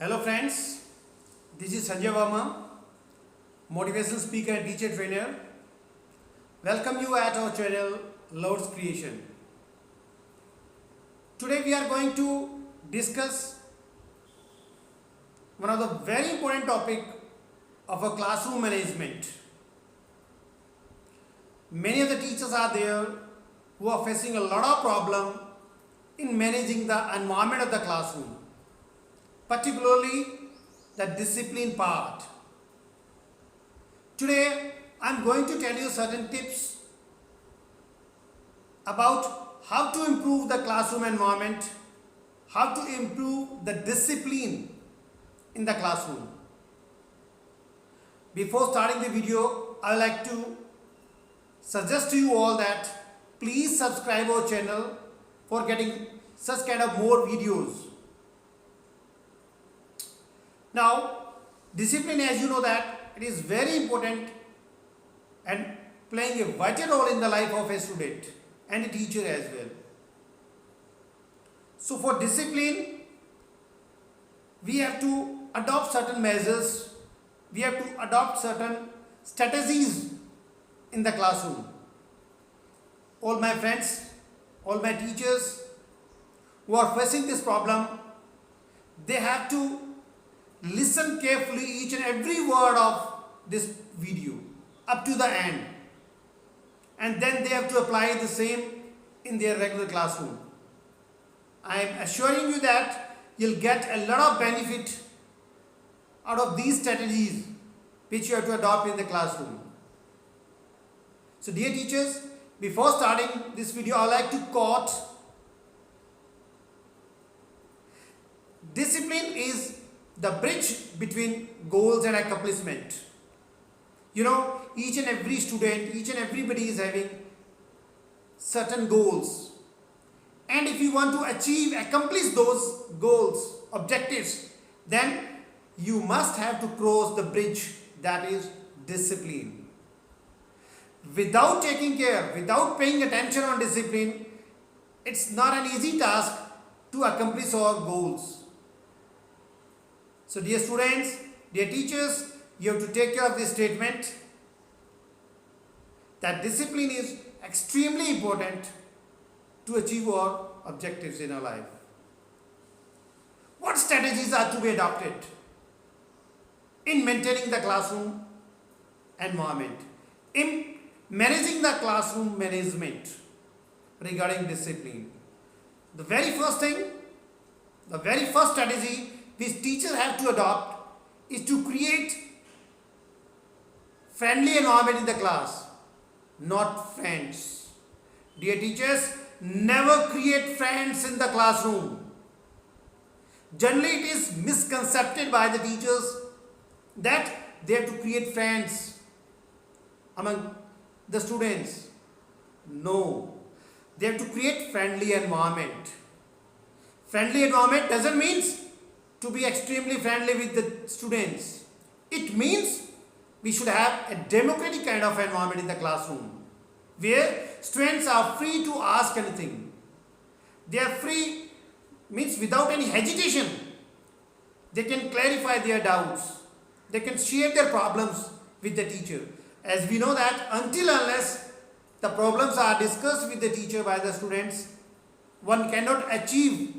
Hello friends, this is Sanjay Verma, motivational speaker and teacher trainer. Welcome you at our channel Lord's Creation. Today we are going to discuss one of the very important topic of a classroom management. Many of the teachers are there who are facing a lot of problem in managing the environment of the classroom, particularly the discipline part. Today I am going to tell you certain tips about how to improve the classroom environment, how to improve the discipline in the classroom. Before starting the video, I would like to suggest to you all that please subscribe our channel for getting such kind of more videos. Now, discipline, as you know, that it is very important and playing a vital role in the life of a student and a teacher as well. So for discipline, we have to adopt certain measures, we have to adopt certain strategies in the classroom. All my friends, all my teachers who are facing this problem, they have to listen carefully each and every word of this video up to the end, and then they have to apply the same in their regular classroom. I am assuring you that you'll get a lot of benefit out of these strategies which you have to adopt in the classroom. So dear teachers, before starting this video, I would like to quote: discipline is the bridge between goals and accomplishment. You know, each and every student, each and everybody is having certain goals. And if you want to accomplish those goals, objectives, then you must have to cross the bridge that is discipline. Without taking care, without paying attention on discipline, it's not an easy task to accomplish our goals. So dear students, dear teachers, you have to take care of this statement that discipline is extremely important to achieve our objectives in our life. What strategies are to be adopted in maintaining the classroom environment, in managing the classroom management regarding discipline? The very first thing, the very first strategy which teachers have to adopt is to create friendly environment in the class, not friends. Dear teachers, never create friends in the classroom. Generally, it is misconcepted by the teachers that they have to create friends among the students. No, they have to create friendly environment. Friendly environment doesn't mean to be extremely friendly with the students. It means we should have a democratic kind of environment in the classroom where students are free to ask anything. They are free, means without any hesitation. They can clarify their doubts. They can share their problems with the teacher. As we know that until unless the problems are discussed with the teacher by the students, one cannot achieve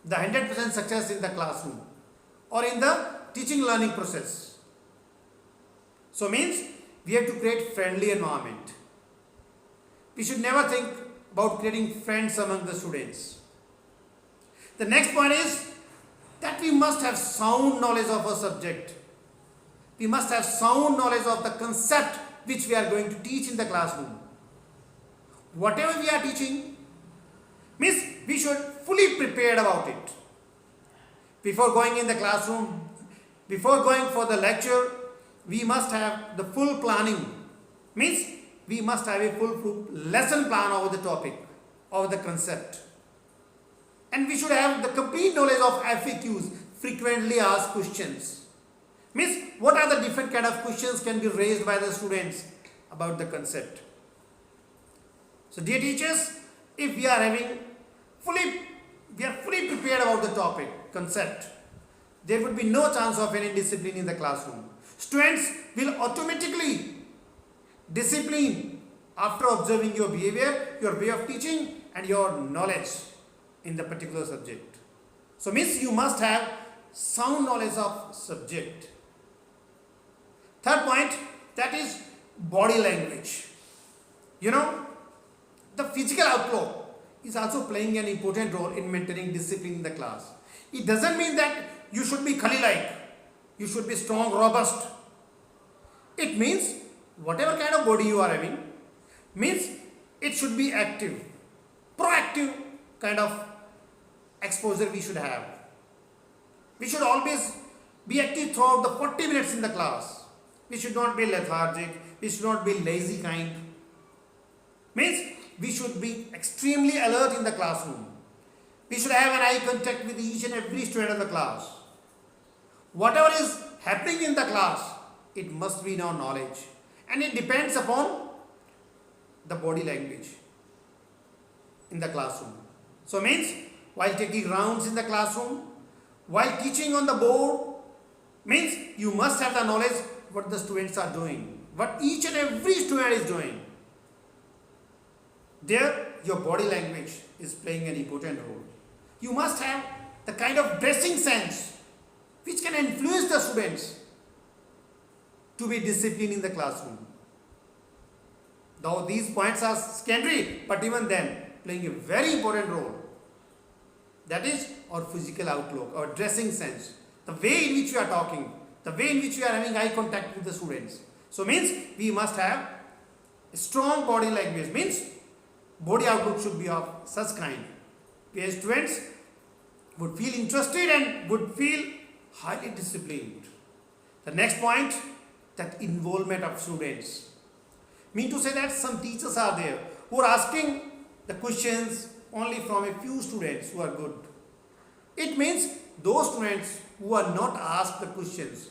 the 100% success in the classroom or in the teaching learning process. So means we have to create friendly environment. We should never think about creating friends among the students. The next point is that we must have sound knowledge of a subject. We must have sound knowledge of the concept which we are going to teach in the classroom. Whatever we are teaching, means we should fully prepared about it. Before going in the classroom, before going for the lecture, we must have the full planning. Means we must have a full lesson plan over the topic, over the concept. And we should have the complete knowledge of FAQs, frequently asked questions. Means what are the different kind of questions can be raised by the students about the concept. So dear teachers, if we are fully prepared about the topic, concept, there would be no chance of any discipline in the classroom. Students will automatically discipline after observing your behavior, your way of teaching, and your knowledge in the particular subject. So means you must have sound knowledge of subject. Third point, that is body language. You know, the physical outlook is also playing an important role in maintaining discipline in the class. It doesn't mean that you should be Khali-like, you should be strong, robust. It means whatever kind of body you are having, means it should be active, proactive kind of exposure we should have. We should always be active throughout the 40 minutes in the class. We should not be lethargic, we should not be lazy kind. Means we should be extremely alert in the classroom. We should have an eye contact with each and every student of the class. Whatever is happening in the class, it must be in our knowledge. And it depends upon the body language in the classroom. So means while taking rounds in the classroom, while teaching on the board, means you must have the knowledge what the students are doing, what each and every student is doing. There your body language is playing an important role. You must have the kind of dressing sense which can influence the students to be disciplined in the classroom. Though these points are secondary, but even then playing a very important role. That is our physical outlook, our dressing sense, the way in which we are talking, the way in which we are having eye contact with the students. So means we must have a strong body language, means body outlook should be of such kind where students would feel interested and would feel highly disciplined. The next point, that involvement of students. Mean to say that some teachers are there who are asking the questions only from a few students who are good. It means those students who are not asked the questions,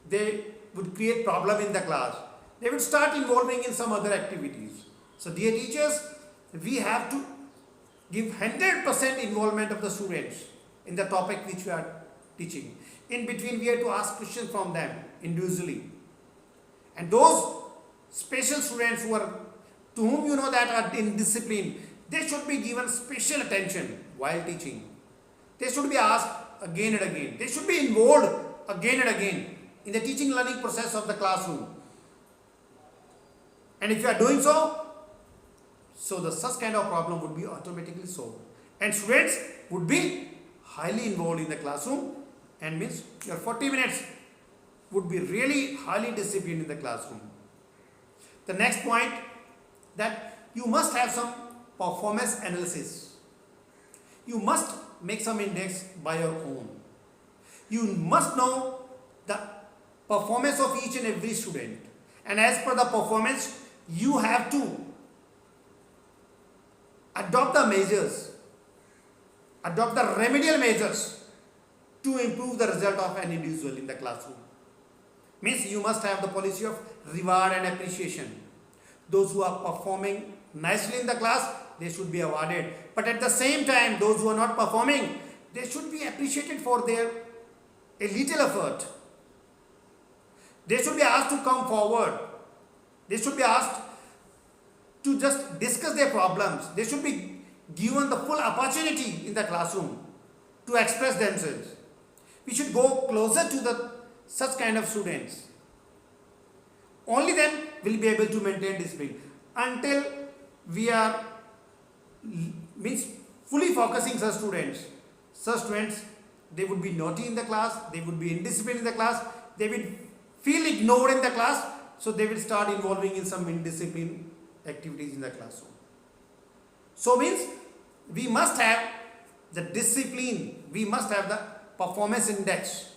they would create problem in the class. They would start involving in some other activities. So dear teachers, we have to give 100% involvement of the students in the topic which we are teaching. In between we have to ask questions from them individually. And those special students who are, to whom you know that are in discipline, they should be given special attention while teaching. They should be asked again and again. They should be involved again and again in the teaching learning process of the classroom. And if you are doing so, the such kind of problem would be automatically solved. And students would be highly involved in the classroom, and means your 40 minutes would be really highly disciplined in the classroom. The next point, that you must have some performance analysis. You must make some index by your own. You must know the performance of each and every student. And as per the performance, you have to adopt the measures, adopt the remedial measures to improve the result of an individual in the classroom. Means you must have the policy of reward and appreciation. Those who are performing nicely in the class, they should be awarded. But at the same time, those who are not performing, they should be appreciated for their a little effort. They should be asked to come forward. They should be asked to just discuss their problems. They should be given the full opportunity in the classroom to express themselves. We should go closer to such kind of students. Only then we'll be able to maintain discipline. Until we are fully focusing such students, they would be naughty in the class, they would be indisciplined in the class, they will feel ignored in the class, so they will start involving in some indisciplined activities in the classroom. So means we must have the discipline, we must have the performance index.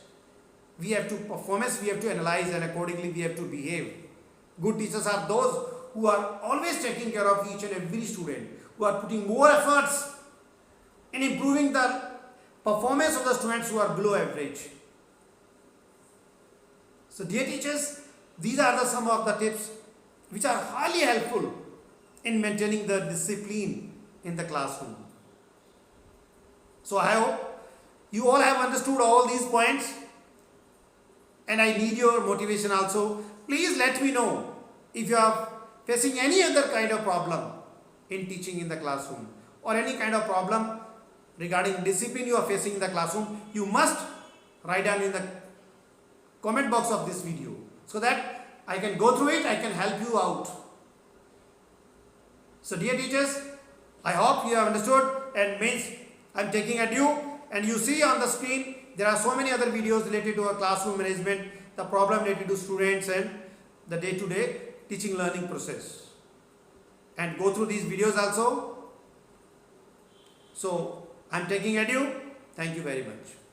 We have to analyze, and accordingly we have to behave. Good teachers are those who are always taking care of each and every student, who are putting more efforts in improving the performance of the students who are below average. So dear teachers, these are some of the tips which are highly helpful in maintaining the discipline in the classroom. So I hope You all have understood all these points, and I need your motivation also. Please let me know if you are facing any other kind of problem in teaching in the classroom, or any kind of problem regarding discipline you are facing in the classroom. You must write down in the comment box of this video so that I can go through it, I can help you out. So dear teachers, I hope you have understood, and means I am taking at you, and you see on the screen there are so many other videos related to our classroom management, the problem related to students and the day-to-day teaching learning process. And go through these videos also. So I am taking at you. Thank you very much.